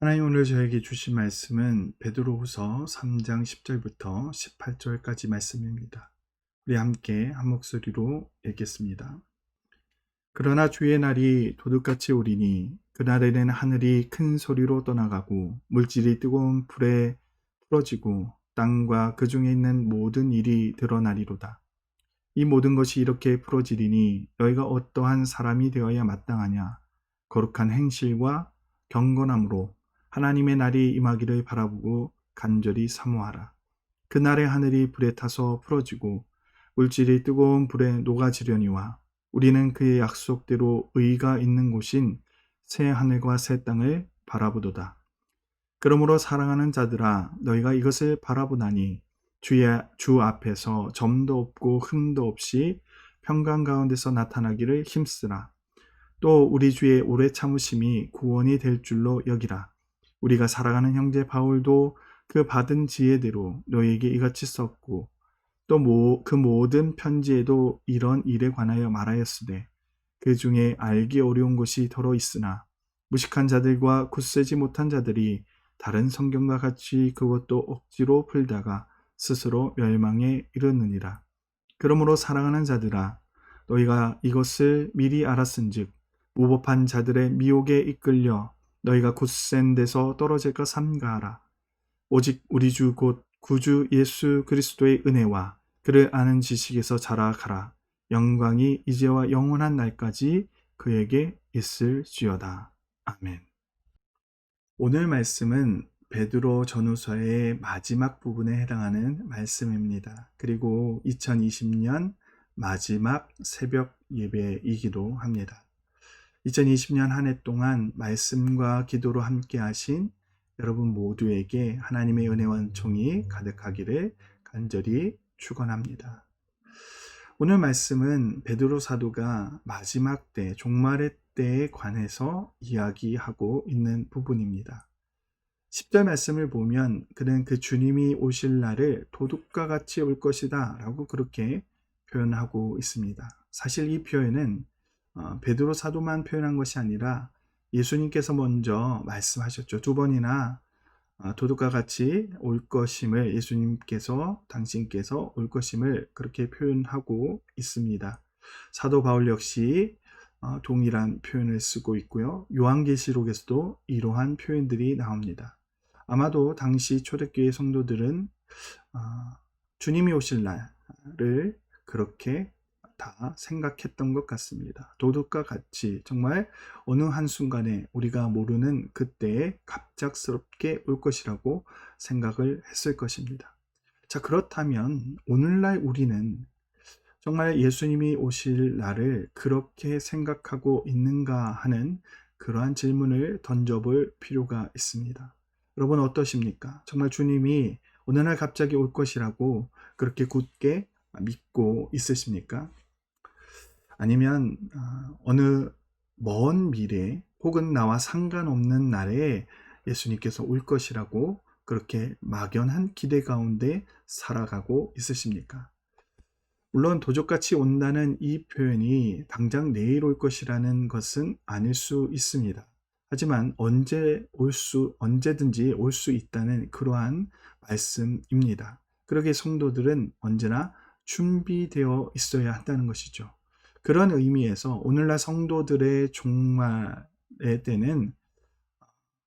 하나님 오늘 저에게 주신 말씀은 베드로후서 3장 10절부터 18절까지 말씀입니다. 우리 함께 한 목소리로 읽겠습니다. 그러나 주의 날이 도둑같이 오리니 그날에는 하늘이 큰 소리로 떠나가고 물질이 뜨거운 불에 풀어지고 땅과 그 중에 있는 모든 일이 드러나리로다. 이 모든 것이 이렇게 풀어지리니 너희가 어떠한 사람이 되어야 마땅하냐? 거룩한 행실과 경건함으로 하나님의 날이 임하기를 바라보고 간절히 사모하라. 그날의 하늘이 불에 타서 풀어지고 물질이 뜨거운 불에 녹아지려니와 우리는 그의 약속대로 의가 있는 곳인 새 하늘과 새 땅을 바라보도다. 그러므로 사랑하는 자들아 너희가 이것을 바라보나니 주 앞에서 점도 없고 흠도 없이 평강 가운데서 나타나기를 힘쓰라. 또 우리 주의 오래 참으심이 구원이 될 줄로 여기라. 우리가 사랑하는 형제 바울도 그 받은 지혜대로 너희에게 이같이 썼고 또 그 모든 편지에도 이런 일에 관하여 말하였으되 그 중에 알기 어려운 것이 더러 있으나 무식한 자들과 굳세지 못한 자들이 다른 성경과 같이 그것도 억지로 풀다가 스스로 멸망에 이르느니라. 그러므로 사랑하는 자들아 너희가 이것을 미리 알았은즉 무법한 자들의 미혹에 이끌려 너희가 굳센 데서 떨어질까 삼가하라. 오직 우리 주 곧 구주 예수 그리스도의 은혜와 그를 아는 지식에서 자라가라. 영광이 이제와 영원한 날까지 그에게 있을지어다. 아멘. 오늘 말씀은 베드로 전후서의 마지막 부분에 해당하는 말씀입니다. 그리고 2020년 마지막 새벽 예배이기도 합니다. 2020년 한 해 동안 말씀과 기도로 함께 하신 여러분 모두에게 하나님의 은혜와 은총이 가득하기를 간절히 축원합니다. 오늘 말씀은 베드로 사도가 마지막 때, 종말의 때에 관해서 이야기하고 있는 부분입니다. 10절 말씀을 보면 그는 그 주님이 오실 날을 도둑과 같이 올 것이다 라고 그렇게 표현하고 있습니다. 사실 이 표현은 베드로 사도만 표현한 것이 아니라 예수님께서 먼저 말씀하셨죠. 두 번이나 도둑과 같이 올 것임을 당신께서 올 것임을 그렇게 표현하고 있습니다. 사도 바울 역시 동일한 표현을 쓰고 있고요. 요한계시록에서도 이러한 표현들이 나옵니다. 아마도 당시 초대교회 성도들은 주님이 오실 날을 그렇게 다 생각했던 것 같습니다. 도둑과 같이 정말 어느 한순간에 우리가 모르는 그때에 갑작스럽게 올 것이라고 생각을 했을 것입니다. 자, 그렇다면 오늘날 우리는 정말 예수님이 오실 날을 그렇게 생각하고 있는가 하는 그러한 질문을 던져볼 필요가 있습니다. 여러분 어떠십니까? 정말 주님이 어느 날 갑자기 올 것이라고 그렇게 굳게 믿고 있으십니까? 아니면 어느 먼 미래 혹은 나와 상관없는 날에 예수님께서 올 것이라고 그렇게 막연한 기대 가운데 살아가고 있으십니까? 물론 도적같이 온다는 이 표현이 당장 내일 올 것이라는 것은 아닐 수 있습니다. 하지만 언제든지 올 수 있다는 그러한 말씀입니다. 그러기에 성도들은 언제나 준비되어 있어야 한다는 것이죠. 그런 의미에서 오늘날 성도들의 종말의 때는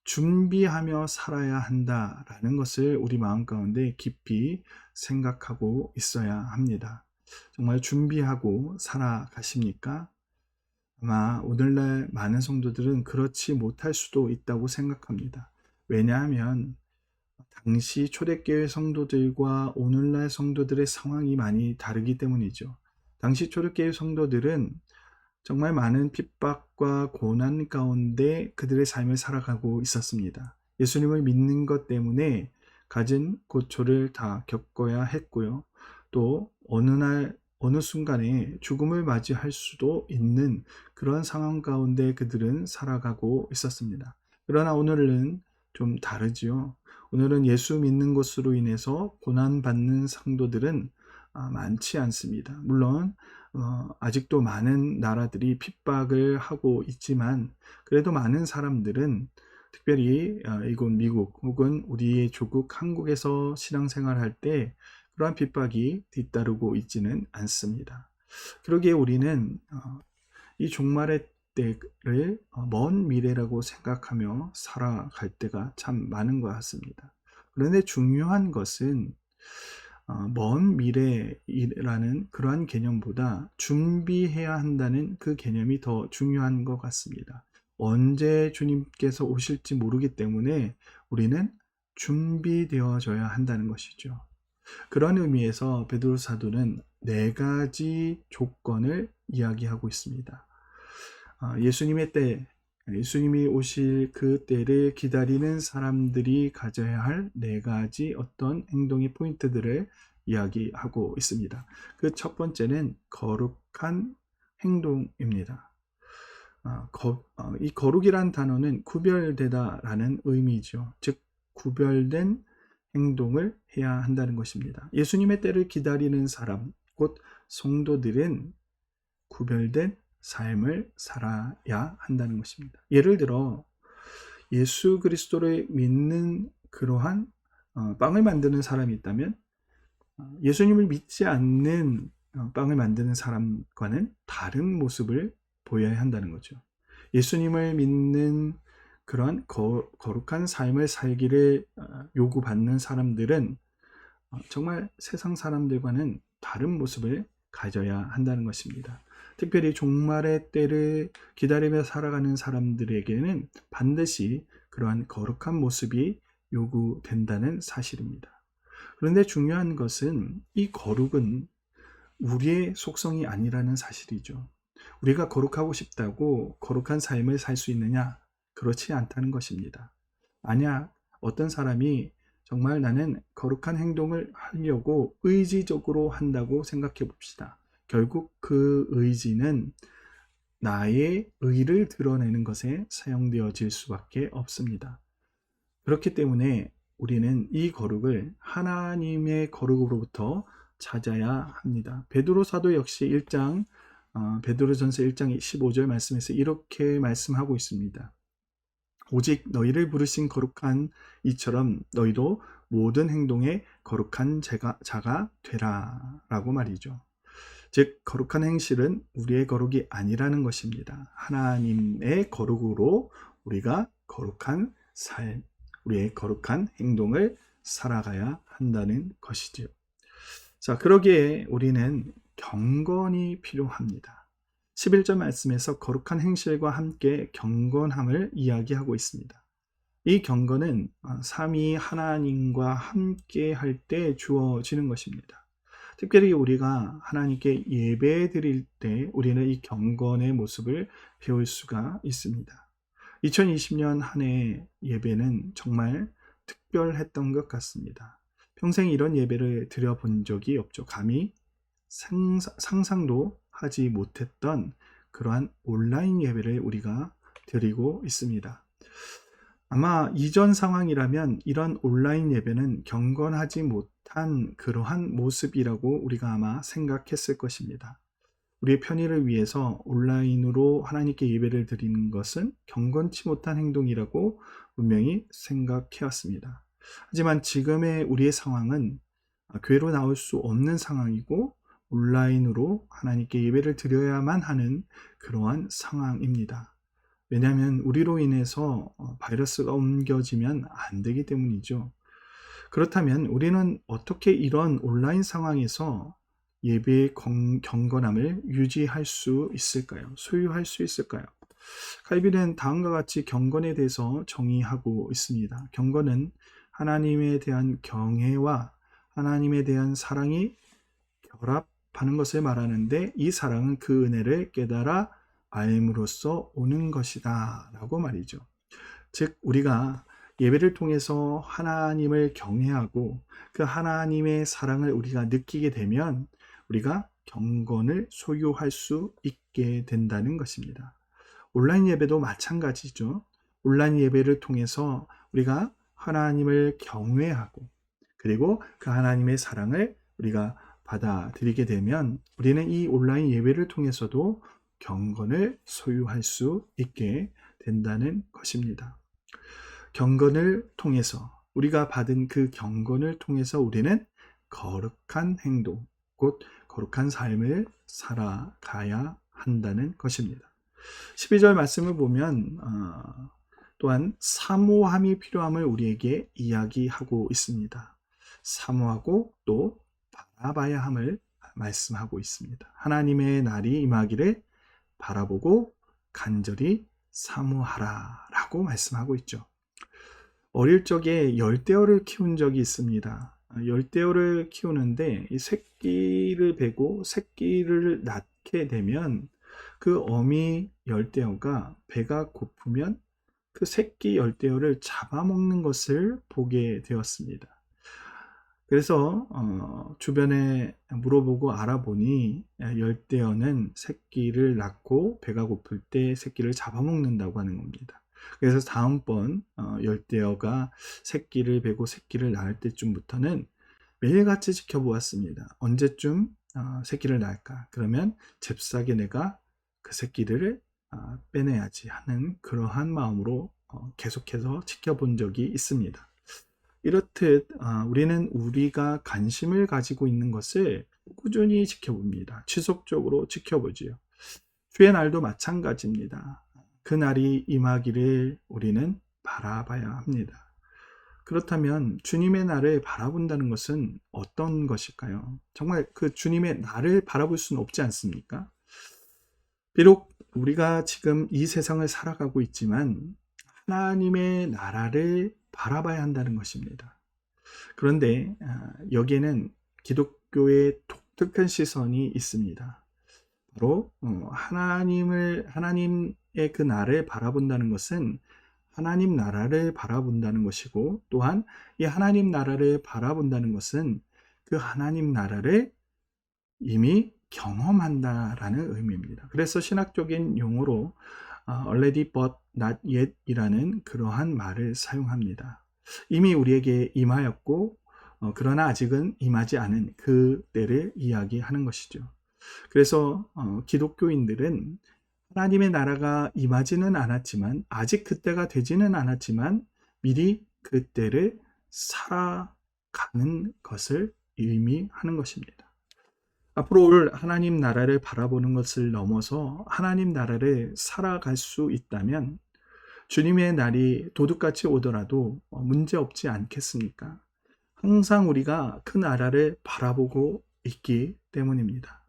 준비하며 살아야 한다라는 것을 우리 마음 가운데 깊이 생각하고 있어야 합니다. 정말 준비하고 살아가십니까? 아마 오늘날 많은 성도들은 그렇지 못할 수도 있다고 생각합니다. 왜냐하면 당시 초대교회 성도들과 오늘날 성도들의 상황이 많이 다르기 때문이죠. 당시 초대교회 성도들은 정말 많은 핍박과 고난 가운데 그들의 삶을 살아가고 있었습니다. 예수님을 믿는 것 때문에 가진 고초를 다 겪어야 했고요. 또 어느 순간에 죽음을 맞이할 수도 있는 그런 상황 가운데 그들은 살아가고 있었습니다. 그러나 오늘은 좀 다르지요. 오늘은 예수 믿는 것으로 인해서 고난받는 성도들은 많지 않습니다. 물론 아직도 많은 나라들이 핍박을 하고 있지만 그래도 많은 사람들은 특별히 이곳 미국 혹은 우리의 조국 한국에서 신앙생활할 때 그러한 핍박이 뒤따르고 있지는 않습니다. 그러기에 우리는 이 종말의 때를 먼 미래라고 생각하며 살아갈 때가 참 많은 것 같습니다. 그런데 중요한 것은 먼 미래라는 그러한 개념보다 준비해야 한다는 그 개념이 더 중요한 것 같습니다. 언제 주님께서 오실지 모르기 때문에 우리는 준비되어져야 한다는 것이죠. 그런 의미에서 베드로 사도는 4가지 조건을 이야기하고 있습니다. 예수님의 때, 예수님이 오실 그 때를 기다리는 사람들이 가져야 할 4가지 어떤 행동의 포인트들을 이야기하고 있습니다. 그 첫 번째는 거룩한 행동입니다. 이 거룩이란 단어는 구별되다라는 의미죠. 즉 구별된 행동을 해야 한다는 것입니다. 예수님의 때를 기다리는 사람, 곧 성도들은 구별된 삶을 살아야 한다는 것입니다. 예를 들어 예수 그리스도를 믿는 그러한 빵을 만드는 사람이 있다면 예수님을 믿지 않는 빵을 만드는 사람과는 다른 모습을 보여야 한다는 거죠. 예수님을 믿는 그러한 거룩한 삶을 살기를 요구받는 사람들은 정말 세상 사람들과는 다른 모습을 가져야 한다는 것입니다. 특별히 종말의 때를 기다리며 살아가는 사람들에게는 반드시 그러한 거룩한 모습이 요구된다는 사실입니다. 그런데 중요한 것은 이 거룩은 우리의 속성이 아니라는 사실이죠. 우리가 거룩하고 싶다고 거룩한 삶을 살 수 있느냐? 그렇지 않다는 것입니다. 만약 어떤 사람이 정말 나는 거룩한 행동을 하려고 의지적으로 한다고 생각해 봅시다. 결국 그 의지는 나의 의를 드러내는 것에 사용되어질 수밖에 없습니다. 그렇기 때문에 우리는 이 거룩을 하나님의 거룩으로부터 찾아야 합니다. 베드로 사도 역시 베드로전서 1장 15절 말씀에서 이렇게 말씀하고 있습니다. 오직 너희를 부르신 거룩한 이처럼 너희도 모든 행동에 거룩한 자가 되라 라고 말이죠. 즉 거룩한 행실은 우리의 거룩이 아니라는 것입니다. 하나님의 거룩으로 우리가 거룩한 삶, 우리의 거룩한 행동을 살아가야 한다는 것이죠. 자, 그러기에 우리는 경건이 필요합니다. 11절 말씀에서 거룩한 행실과 함께 경건함을 이야기하고 있습니다. 이 경건은 삼위 하나님과 함께 할 때 주어지는 것입니다. 특별히 우리가 하나님께 예배 드릴 때 우리는 이 경건의 모습을 배울 수가 있습니다. 2020년 한 해 예배는 정말 특별했던 것 같습니다. 평생 이런 예배를 드려본 적이 없죠. 감히 상상도 하지 못했던 그러한 온라인 예배를 우리가 드리고 있습니다. 아마 이전 상황이라면 이런 온라인 예배는 경건하지 못한 그러한 모습이라고 우리가 아마 생각했을 것입니다. 우리의 편의를 위해서 온라인으로 하나님께 예배를 드리는 것은 경건치 못한 행동이라고 분명히 생각해왔습니다. 하지만 지금의 우리의 상황은 교회로 나올 수 없는 상황이고 온라인으로 하나님께 예배를 드려야만 하는 그러한 상황입니다. 왜냐하면 우리로 인해서 바이러스가 옮겨지면 안 되기 때문이죠. 그렇다면 우리는 어떻게 이런 온라인 상황에서 예배의 경건함을 유지할 수 있을까요? 소유할 수 있을까요? 칼빈은 다음과 같이 경건에 대해서 정의하고 있습니다. 경건은 하나님에 대한 경외와 하나님에 대한 사랑이 결합하는 것을 말하는데 이 사랑은 그 은혜를 깨달아 알므로써 오는 것이다 라고 말이죠. 즉 우리가 예배를 통해서 하나님을 경외하고 그 하나님의 사랑을 우리가 느끼게 되면 우리가 경건을 소유할 수 있게 된다는 것입니다. 온라인 예배도 마찬가지죠. 온라인 예배를 통해서 우리가 하나님을 경외하고 그리고 그 하나님의 사랑을 우리가 받아들이게 되면 우리는 이 온라인 예배를 통해서도 경건을 소유할 수 있게 된다는 것입니다. 경건을 통해서, 우리가 받은 그 경건을 통해서 우리는 거룩한 행동, 곧 거룩한 삶을 살아가야 한다는 것입니다. 12절 말씀을 보면 또한 사모함이 필요함을 우리에게 이야기하고 있습니다. 사모하고 또 바라봐야 함을 말씀하고 있습니다. 하나님의 날이 임하기를 바라보고 간절히 사모하라 라고 말씀하고 있죠. 어릴 적에 열대어를 키운 적이 있습니다. 열대어를 키우는데 이 새끼를 베고 새끼를 낳게 되면 그 어미 열대어가 배가 고프면 그 새끼 열대어를 잡아먹는 것을 보게 되었습니다. 그래서 주변에 물어보고 알아보니 열대어는 새끼를 낳고 배가 고플 때 새끼를 잡아먹는다고 하는 겁니다. 그래서 다음번 열대어가 새끼를 베고 새끼를 낳을 때쯤부터는 매일같이 지켜보았습니다. 언제쯤 새끼를 낳을까? 그러면 잽싸게 내가 그 새끼를 빼내야지 하는 그러한 마음으로 계속해서 지켜본 적이 있습니다. 이렇듯 우리는 우리가 관심을 가지고 있는 것을 꾸준히 지켜봅니다. 지속적으로 지켜보지요. 주의 날도 마찬가지입니다. 그 날이 임하기를 우리는 바라봐야 합니다. 그렇다면 주님의 날을 바라본다는 것은 어떤 것일까요? 정말 그 주님의 날을 바라볼 수는 없지 않습니까? 비록 우리가 지금 이 세상을 살아가고 있지만 하나님의 나라를 바라봐야 한다는 것입니다. 그런데 여기에는 기독교의 독특한 시선이 있습니다. 바로 하나님의 그 나라를 바라본다는 것은 하나님 나라를 바라본다는 것이고, 또한 이 하나님 나라를 바라본다는 것은 그 하나님 나라를 이미 경험한다라는 의미입니다. 그래서 신학적인 용어로 already but not yet 이라는 그러한 말을 사용합니다. 이미 우리에게 임하였고 그러나 아직은 임하지 않은 그 때를 이야기하는 것이죠. 그래서 기독교인들은 하나님의 나라가 임하지는 않았지만, 아직 그때가 되지는 않았지만 미리 그 때를 살아가는 것을 의미하는 것입니다. 앞으로 올 하나님 나라를 바라보는 것을 넘어서 하나님 나라를 살아갈 수 있다면 주님의 날이 도둑같이 오더라도 문제없지 않겠습니까? 항상 우리가 그 나라를 바라보고 있기 때문입니다.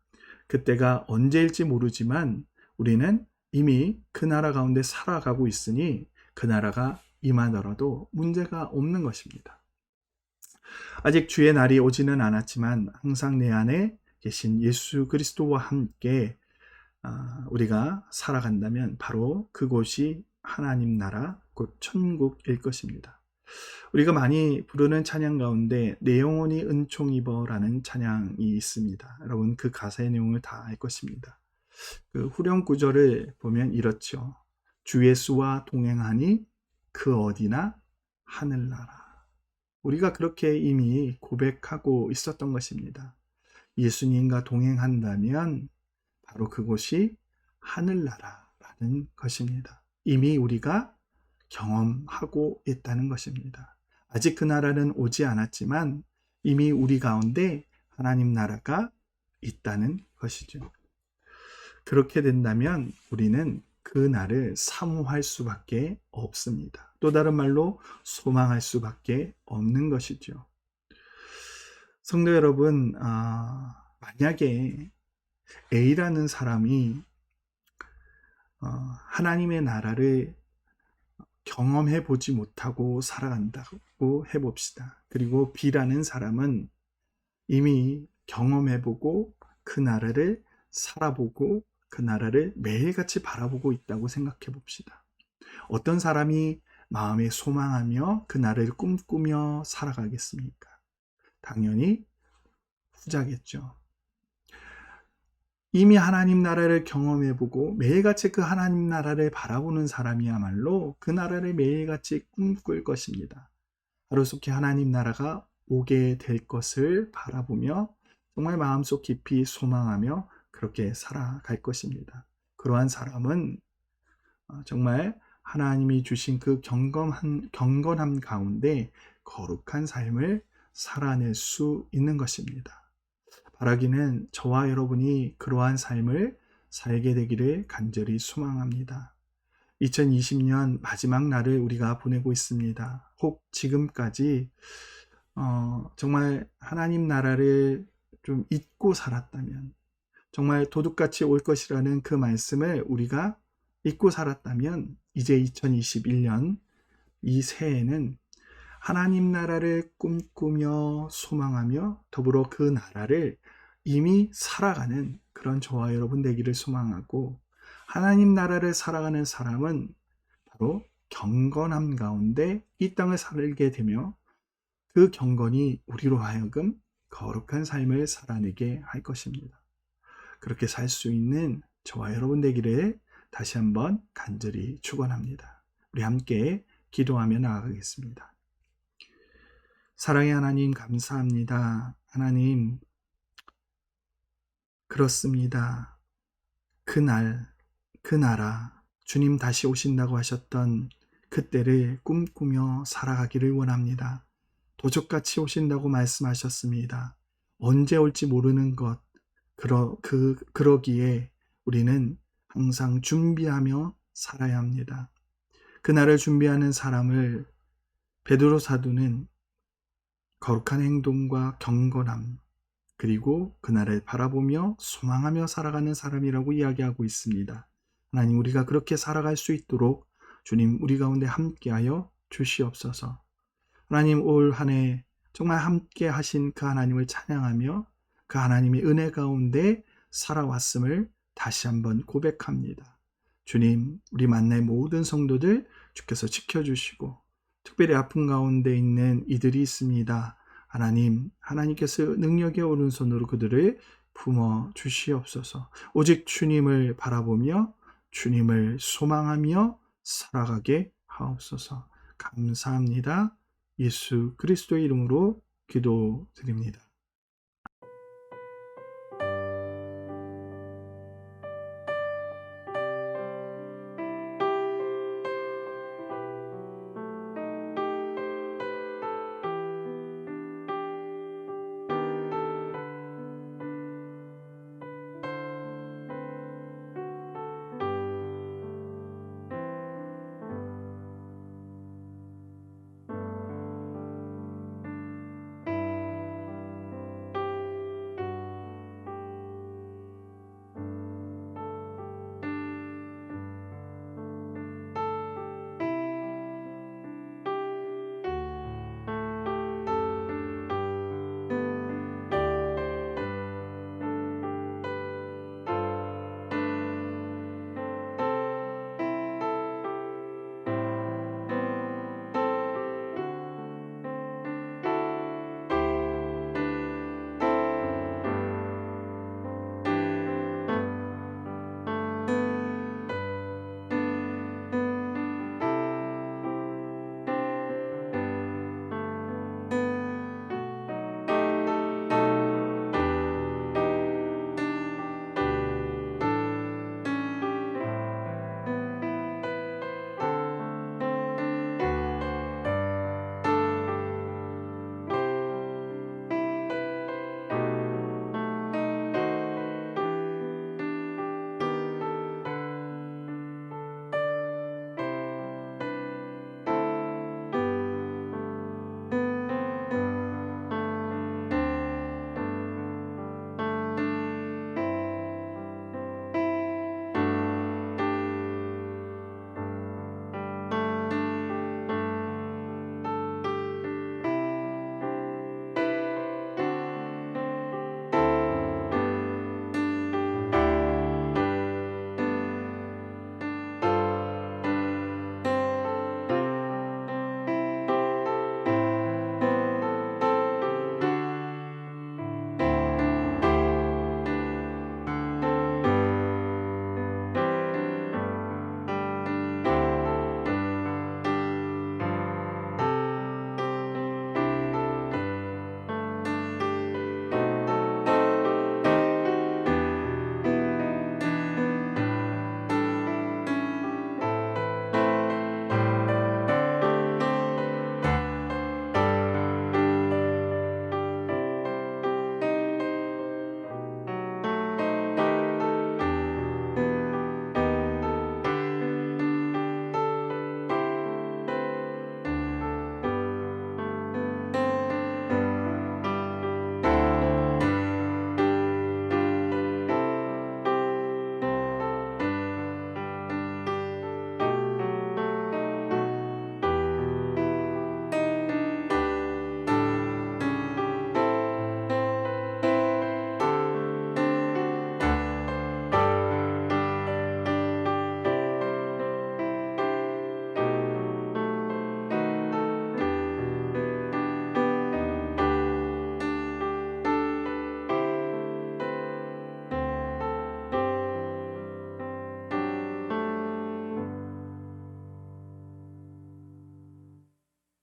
그때가 언제일지 모르지만 우리는 이미 그 나라 가운데 살아가고 있으니 그 나라가 임하더라도 문제가 없는 것입니다. 아직 주의 날이 오지는 않았지만 항상 내 안에 계신 예수 그리스도와 함께 우리가 살아간다면 바로 그곳이 하나님 나라, 곧 천국일 것입니다. 우리가 많이 부르는 찬양 가운데 내 영혼이 은총 입어라는 찬양이 있습니다. 여러분 그 가사의 내용을 다 알 것입니다. 그 후렴 구절을 보면 이렇죠. 주 예수와 동행하니 그 어디나 하늘나라. 우리가 그렇게 이미 고백하고 있었던 것입니다. 예수님과 동행한다면 바로 그곳이 하늘나라라는 것입니다. 이미 우리가 경험하고 있다는 것입니다. 아직 그 나라는 오지 않았지만 이미 우리 가운데 하나님 나라가 있다는 것이죠. 그렇게 된다면 우리는 그 날을 사모할 수밖에 없습니다. 또 다른 말로 소망할 수밖에 없는 것이죠. 성도 여러분, 만약에 A라는 사람이 하나님의 나라를 경험해 보지 못하고 살아간다고 해봅시다. 그리고 B라는 사람은 이미 경험해 보고 그 나라를 살아보고 그 나라를 매일같이 바라보고 있다고 생각해 봅시다. 어떤 사람이 마음에 소망하며 그 나라를 꿈꾸며 살아가겠습니까? 당연히 후자겠죠. 이미 하나님 나라를 경험해보고 매일같이 그 하나님 나라를 바라보는 사람이야말로 그 나라를 매일같이 꿈꿀 것입니다. 하루속히 하나님 나라가 오게 될 것을 바라보며 정말 마음속 깊이 소망하며 그렇게 살아갈 것입니다. 그러한 사람은 정말 하나님이 주신 그 경건함 가운데 거룩한 삶을 살아낼 수 있는 것입니다. 바라기는 저와 여러분이 그러한 삶을 살게 되기를 간절히 소망합니다. 2020년 마지막 날을 우리가 보내고 있습니다. 혹 지금까지 정말 하나님 나라를 좀 잊고 살았다면, 정말 도둑같이 올 것이라는 그 말씀을 우리가 잊고 살았다면, 이제 2021년 이 새해에는 하나님 나라를 꿈꾸며 소망하며 더불어 그 나라를 이미 살아가는 그런 저와 여러분 되기를 소망하고, 하나님 나라를 살아가는 사람은 바로 경건함 가운데 이 땅을 살게 되며 그 경건이 우리로 하여금 거룩한 삶을 살아내게 할 것입니다. 그렇게 살 수 있는 저와 여러분 되기를 다시 한번 간절히 축원합니다. 우리 함께 기도하며 나아가겠습니다. 사랑의 하나님, 감사합니다. 하나님, 그렇습니다. 그날, 그 나라, 주님 다시 오신다고 하셨던 그때를 꿈꾸며 살아가기를 원합니다. 도적같이 오신다고 말씀하셨습니다. 언제 올지 모르는 것, 그러기에 우리는 항상 준비하며 살아야 합니다. 그날을 준비하는 사람을 베드로 사도는 거룩한 행동과 경건함, 그리고 그날을 바라보며 소망하며 살아가는 사람이라고 이야기하고 있습니다. 하나님, 우리가 그렇게 살아갈 수 있도록 주님 우리 가운데 함께하여 주시옵소서. 하나님, 올 한 해 정말 함께 하신 그 하나님을 찬양하며 그 하나님의 은혜 가운데 살아왔음을 다시 한번 고백합니다. 주님, 우리 만날 모든 성도들 주께서 지켜주시고, 특별히 아픈 가운데 있는 이들이 있습니다. 하나님, 하나님께서 능력의 오른손으로 그들을 품어 주시옵소서. 오직 주님을 바라보며 주님을 소망하며 살아가게 하옵소서. 감사합니다. 예수 그리스도의 이름으로 기도드립니다.